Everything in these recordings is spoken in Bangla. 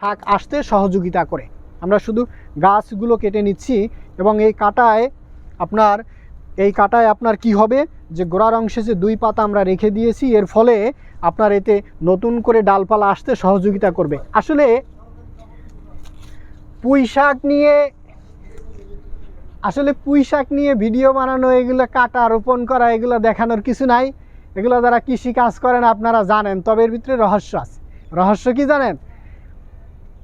শাক আসতে সহযোগিতা করে। আমরা শুধু গাছগুলো কেটে নিচ্ছি এবং এই কাটায় আপনার কি হবে যে গোড়ার অংশে যে 2 পাতা আমরা রেখে দিয়েছি, এর ফলে আপনার এতে নতুন করে ডালপালা আসতে সহযোগিতা করবে। আসলে পুঁই শাক নিয়ে ভিডিও বানানো, এগুলো কাটা রোপণ করা, এগুলো দেখানোর কিছু নাই। এগুলো যারা কৃষি কাজ করেন আপনারা জানেন, তবে এর ভিতরে রহস্য আছে। রহস্য কি জানেন?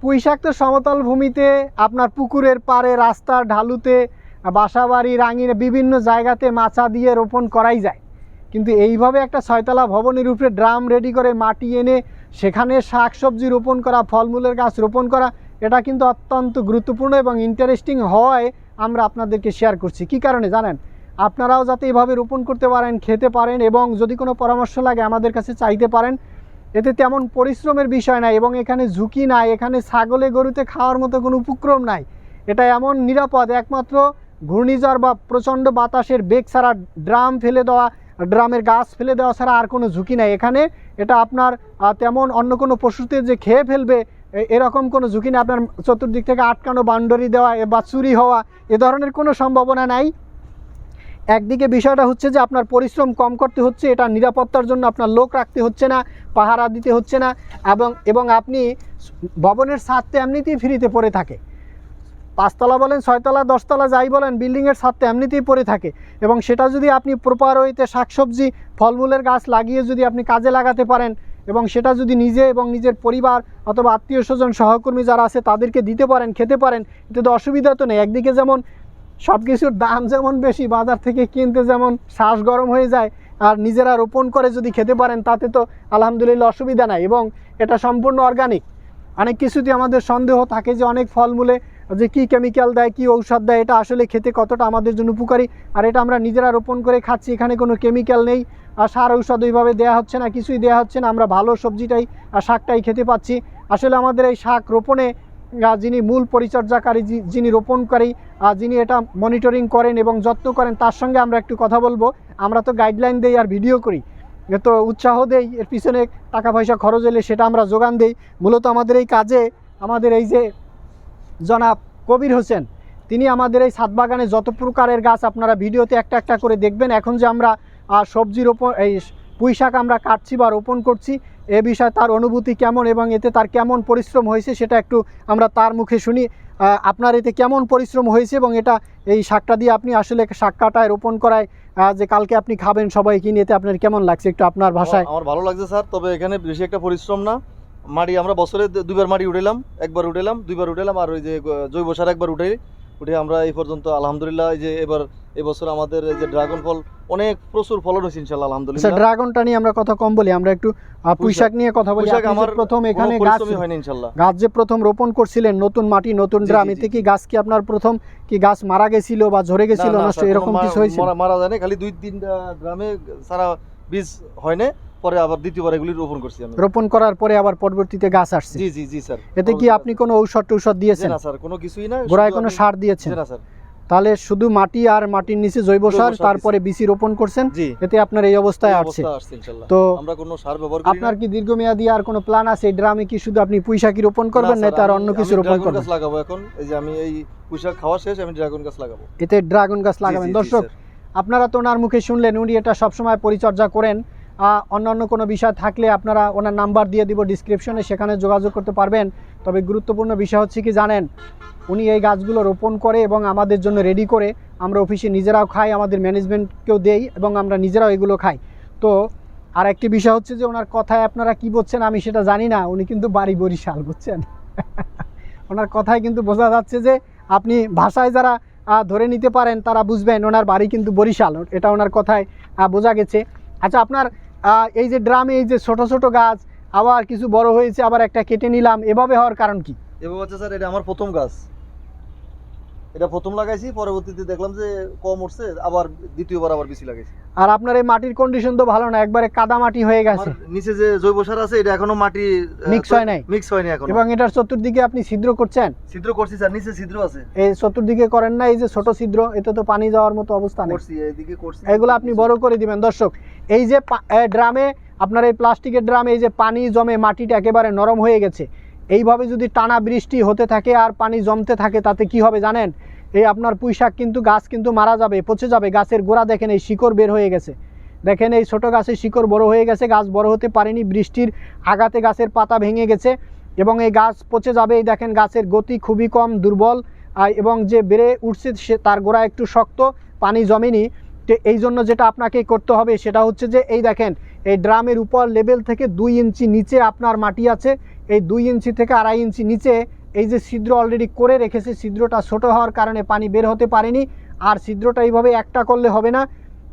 পুঁই শাক তো সমতল ভূমিতে, আপনার পুকুরের পাড়ে, রাস্তার ঢালুতে, বাসাবাড়ি, রাঙিনে, বিভিন্ন জায়গাতে মাচা দিয়ে রোপণ করাই যায়। কিন্তু এইভাবে একটা 6তলা ভবনের উপরে ড্রাম রেডি করে মাটি এনে সেখানে শাক সবজি রোপণ করা, ফলমূলের গাছ রোপণ করা, এটা কিন্তু অত্যন্ত গুরুত্বপূর্ণ এবং ইন্টারেস্টিং হওয়ায় আমরা আপনাদেরকে শেয়ার করছি। কি কারণে জানেন? আপনারাও যাতে এভাবে রোপণ করতে পারেন, খেতে পারেন, এবং যদি কোনো পরামর্শ লাগে আমাদের কাছে চাইতে পারেন। এতে তেমন পরিশ্রমের বিষয় নাই এবং এখানে ঝুঁকি নাই, এখানে ছাগলে গরুতে খাওয়ার মতো কোনো উপক্রম নাই। এটা এমন নিরাপদ, একমাত্র ঘূর্ণিঝড় বা প্রচণ্ড বাতাসের বেগ ছাড়া, ড্রামের গাছ ফেলে দেওয়া ছাড়া আর কোনো ঝুঁকি নাই এখানে। এটা আপনার তেমন অন্য কোনো পশুতে যে খেয়ে ফেলবে এরকম কোনো ঝুঁকি নেই। আপনার চতুর্দিক থেকে আটকানো, বাউন্ডারি দেওয়া বা চুরি হওয়া এ ধরনের কোনো সম্ভাবনা নাই। একদিকে বিষয়টা হচ্ছে যে আপনার পরিশ্রম কম করতে হচ্ছে, এটা নিরাপত্তার জন্য আপনার লোক রাখতে হচ্ছে না, পাহারা দিতে হচ্ছে না, এবং আপনি ভবনের ছাদ তো এমনিতেই ফ্রিতে পড়ে থাকে। 5তলা বলেন, 6তলা, 10তলা, যাই বলেন, বিল্ডিংয়ের ছাদ তো এমনিতেই পড়ে থাকে। এবং সেটা যদি আপনি প্রপার ওয়েতে শাকসবজি, ফলমূলের গাছ লাগিয়ে যদি আপনি কাজে লাগাতে পারেন এবং সেটা যদি নিজে এবং নিজের পরিবার অথবা আত্মীয় স্বজন, সহকর্মী যারা আছে তাদেরকে দিতে পারেন, খেতে পারেন, এতে তো অসুবিধা তো নেই। একদিকে যেমন সব কিছুর দাম যেমন বেশি, বাজার থেকে কিনতে যেমন শ্বাস গরম হয়ে যায়, আর নিজেরা রোপণ করে যদি খেতে পারেন তাতে তো আলহামদুলিল্লাহ অসুবিধা নাই। এবং এটা সম্পূর্ণ অর্গানিক। অনেক কিছুতে আমাদের সন্দেহ থাকে যে অনেক ফলমূলে যে কী কেমিক্যাল দেয়, কী ঔষধ দেয়, এটা আসলে খেতে কতটা আমাদের জন্য উপকারী। আর এটা আমরা নিজেরা রোপণ করে খাচ্ছি, এখানে কোনো কেমিক্যাল নেই, আর সার ঔষধ ওইভাবে দেওয়া হচ্ছে না, কিছুই দেওয়া হচ্ছে না। আমরা ভালো সবজিটাই আর শাকটাই খেতে পাচ্ছি। আসলে আমাদের এই শাক রোপণে যিনি মূল পরিচর্যাকারী, যিনি রোপণকারী, যিনি এটা মনিটরিং করেন এবং যত্ন করেন, তার সঙ্গে আমরা একটু কথা বলবো। আমরা তো গাইডলাইন দেই আর ভিডিও করি, তো উৎসাহ দেই, এর পিছনে টাকা পয়সা খরচ হলে সেটা আমরা যোগান দেই। মূলত আমাদের এই কাজে আমাদের এই যে জনাব কবির হোসেন, তিনি আমাদের এই ছাদ বাগানে যত প্রকারের গাছ আপনারা ভিডিওতে একটা একটা করে দেখবেন। এখন যে আমরা সবজি রোপণ, এই পুঁই শাক আমরা কাটছি বা রোপণ করছি, এ বিষয়ে তার অনুভূতি কেমন এবং এতে তার কেমন পরিশ্রম হয়েছে সেটা একটু আমরা তার মুখে শুনি। আপনার এতে কেমন পরিশ্রম হয়েছে এবং এটা এই শাকটা দিয়ে আপনি আসলে শাক কাটায়, রোপণ করায় যে কালকে আপনি খাবেন সবাই কিনে, এতে আপনার কেমন লাগছে একটু আপনার ভাষায়? আমার ভালো লাগছে স্যার, তবে এখানে বেশি একটা পরিশ্রম না। মাটি আমরা বছরে 2বার মাটি উঠাইলাম, 1বার উঠাইলাম, 2বার উঠাইলাম, আর ওই যে জৈব সার 1বার উঠে আমরা এই পর্যন্ত আলহামদুলিল্লাহ এই যে এবছর আমাদের এই যে ড্রাগন ফল অনেক প্রচুর ফলন হয়েছে ইনশাআল্লাহ আলহামদুলিল্লাহ। ড্রাগনটা নিয়ে আমরা কথা কম বলি, আমরা একটু পুঁইশাক নিয়ে কথা বলি। আমার প্রথম এখানে গাছ যে প্রথম রোপণ করছিলেন, নতুন মাটি, নতুন ড্রাম, এতে কি গাছ কি আপনার প্রথম কি গাছ মারা গেছিল বা ঝরে গেছিল, নষ্ট এরকম কিছু হয়েছে? মারা যায় না, খালি 2-3টা ড্রামে সারা বীজ হয় না, পরে আবার দ্বিতীয়বার এগুলি রোপণ করছি আমি। রোপণ করার পরে আবার পরবর্তীতে গাছ আসছে? জি জি জি স্যার। এতে কি আপনি কোনো ঔষধ দিয়েছেন? না স্যার, কোনো কিছুই না। গোড়ায় কোনো সার দিয়েছেন? না স্যার। তাহলে শুধু মাটি আর মাটির নিচে জৈব সার, তারপরে বিচি রোপণ করছেন, এতে আপনার এই অবস্থায় আসছে। তো আমরা কোনো সার ব্যবহার করি না। আপনার কি দীর্ঘমেয়াদী আর কোনো প্ল্যান আছে? এই ড্রামে কি শুধু আপনি পুঁইশাকই রোপণ করবেন, না তার অন্য কিছু রোপণ করবেন? গাছ লাগাবো এখন, এই যে আমি এই পুঁইশাক খাওয়া শেষ, আমি ড্রাগন গাছ লাগাবো। এতে ড্রাগন গাছ লাগাবেন। দর্শক, আপনারা তো ওনার মুখে শুনলেন, উনি এটা সবসময় পরিচর্যা করেন। অন্যান্য কোনো বিষয় থাকলে আপনারা ওনার নাম্বার দিয়ে দিব ডিসক্রিপশনে, সেখানে যোগাযোগ করতে পারবেন। তবে গুরুত্বপূর্ণ বিষয় হচ্ছে কি জানেন, উনি এই গাছগুলো রোপণ করে এবং আমাদের জন্য রেডি করে, আমরা অফিসে নিজেরাও খাই, আমাদের ম্যানেজমেন্টকেও দেই এবং আমরা নিজেরাও এগুলো খাই। তো আর একটি বিষয় হচ্ছে যে ওনার কথায় আপনারা কি বুঝছেন আমি সেটা জানি না, উনি কিন্তু বাড়ি বরিশাল, বুঝছেন? ওনার কথায় কিন্তু বোঝা যাচ্ছে যে আপনি ভাষায় যারা ধরে নিতে পারেন তারা বুঝবেন ওনার বাড়ি কিন্তু বরিশাল, এটা ওনার কথায় বোঝা গেছে। আচ্ছা, আপনার এই যে ড্রামে এই যে ছোট ছোট গাছ, আবার কিছু বড় হয়েছে, আবার একটা কেটে নিলাম, এভাবে হওয়ার কারণ কি? এভাবে হচ্ছে স্যার, এটা আমার প্রথম গাছ, এটা প্রথম লাগাইছি, পরবর্তীতে দেখলাম যে কম উঠছে, আবার দ্বিতীয়বার আবার বেশি লাগাইছি। আর আপনার এই মাটির কন্ডিশন তো ভালো না, একবারে কাদা মাটি হয়ে গেছে। নিচে যে জৈব সার আছে এটা এখনো মাটি মিক্স হয় নাই এখন। এবং এটার চতুর্দিকে আপনি ছিদ্র করছেন? ছিদ্র করছি স্যার, নিচে ছিদ্র আছে। এই চতুর্দিকে করেন না, এই যে ছোট ছিদ্র, এতে তো পানি যাওয়ার মতো অবস্থা নেই। করছি, এইদিকে করছি, এগুলো আপনি বড় করে দিবেন। দর্শক, এই যে ড্রামে, আপনার এই প্লাস্টিকের ড্রামে এই যে পানি জমে মাটিটা একেবারে নরম হয়ে গেছে, এইভাবে যদি টানা বৃষ্টি হতে থাকে আর পানি জমতে থাকে তাতে কি হবে জানেন? এই আপনার পুঁইশাক কিন্তু গাছ কিন্তু মারা যাবে, পচে যাবে। গাছের গোড়া দেখেন এই শিকড় বের হয়ে গেছে, দেখেন এই ছোটো গাছের শিকড় বড় হয়ে গেছে, গাছ বড় হতে পারেনি, বৃষ্টির আঘাতে গাছের পাতা ভেঙে গেছে এবং এই গাছ পচে যাবে। এই দেখেন গাছের গতি খুবই কম, দুর্বল, এবং যে বেড়ে উঠছে সে তার গোড়া একটু শক্ত, পানি জমেনি। তো এই জন্য যেটা আপনাকে করতে হবে সেটা হচ্ছে যে এই দেখেন এই ড্রামের উপর লেভেল থেকে 2 ইঞ্চি নিচে আপনার মাটি আছে, এই 2 ইঞ্চি থেকে 2.5 ইঞ্চি নিচে এই যে ছিদ্র অলরেডি করে রেখেছে, ছিদ্রটা ছোটো হওয়ার কারণে পানি বের হতে পারেনি। আর ছিদ্রটা এইভাবে একটা করলে হবে না,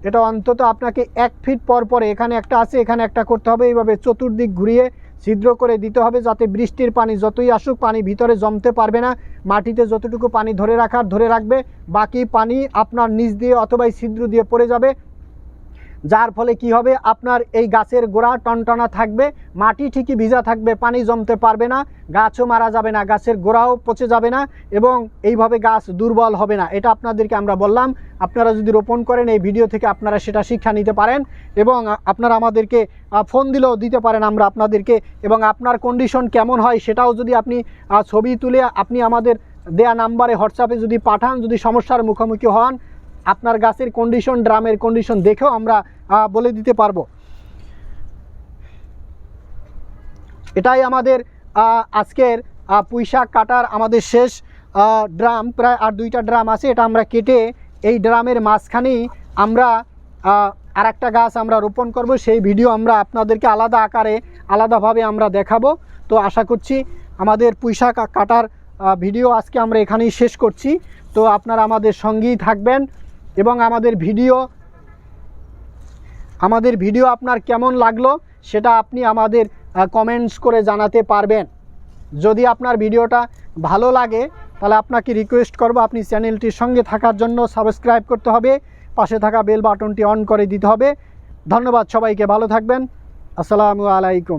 এটা অন্তত আপনাকে 1 ফিট পর পরে, এখানে একটা আছে এখানে একটা করতে হবে, এইভাবে চতুর্দিক ঘুরিয়ে ছিদ্র করে দিতে হবে, যাতে বৃষ্টির পানি যতই আসুক পানি ভিতরে জমতে পারবে না। মাটিতে যতটুকু পানি ধরে রাখবে, বাকি পানি আপনার নিচ দিয়ে অথবা ছিদ্র দিয়ে পড়ে যাবে, যার ফলে কি হবে আপনার এই গাছের গোড়া টনটনা থাকবে, মাটি ঠিকই ভিজা থাকবে, পানি জমতে পারবে না, গাছও মারা যাবে না, গাছের গোড়াও পচে যাবে না এবং এইভাবে গাছ দুর্বল হবে না। এটা আপনাদেরকে আমরা বললাম, আপনারা যদি রোপণ করেন এই ভিডিও থেকে আপনারা সেটা শিক্ষা নিতে পারেন এবং আপনারা আমাদেরকে ফোন দিলেও দিতে পারেন আমরা আপনাদেরকে, এবং আপনার কন্ডিশন কেমন হয় সেটাও যদি আপনি ছবি তুলে আপনি আমাদের দেয়া নাম্বারে হোয়াটসঅ্যাপে যদি পাঠান, যদি সমস্যার মুখোমুখি হন, আপনার গাছের কন্ডিশন, ড্রামের কন্ডিশন দেখেও আমরা বলে দিতে পারবো। এটাই আমাদের আজকের পুঁইশাক কাটার আমাদের শেষ ড্রাম, প্রায় আর 2টা ড্রাম আছে, এটা আমরা কেটে এই ড্রামের মাঝখানেই আমরা আর একটা গাছ আমরা রোপণ করব, সেই ভিডিও আমরা আপনাদেরকে আলাদা আকারে আলাদাভাবে আমরা দেখাবো। তো আশা করছি আমাদের পুঁইশাক কাটার ভিডিও আজকে আমরা এখানেই শেষ করছি। তো আপনারা আমাদের সঙ্গেই থাকবেন এবং আমাদের ভিডিও আপনার কেমন লাগলো সেটা আপনি আমাদের কমেন্টস করে জানাতে পারবেন। যদি আপনার ভিডিওটা ভালো লাগে তাহলে আপনাকে রিকোয়েস্ট করব আপনি চ্যানেলটির সঙ্গে থাকার জন্য সাবস্ক্রাইব করতে হবে, পাশে থাকা বেল বাটনটি অন করে দিতে হবে। ধন্যবাদ সবাইকে, ভালো থাকবেন। আসসালামু আলাইকুম।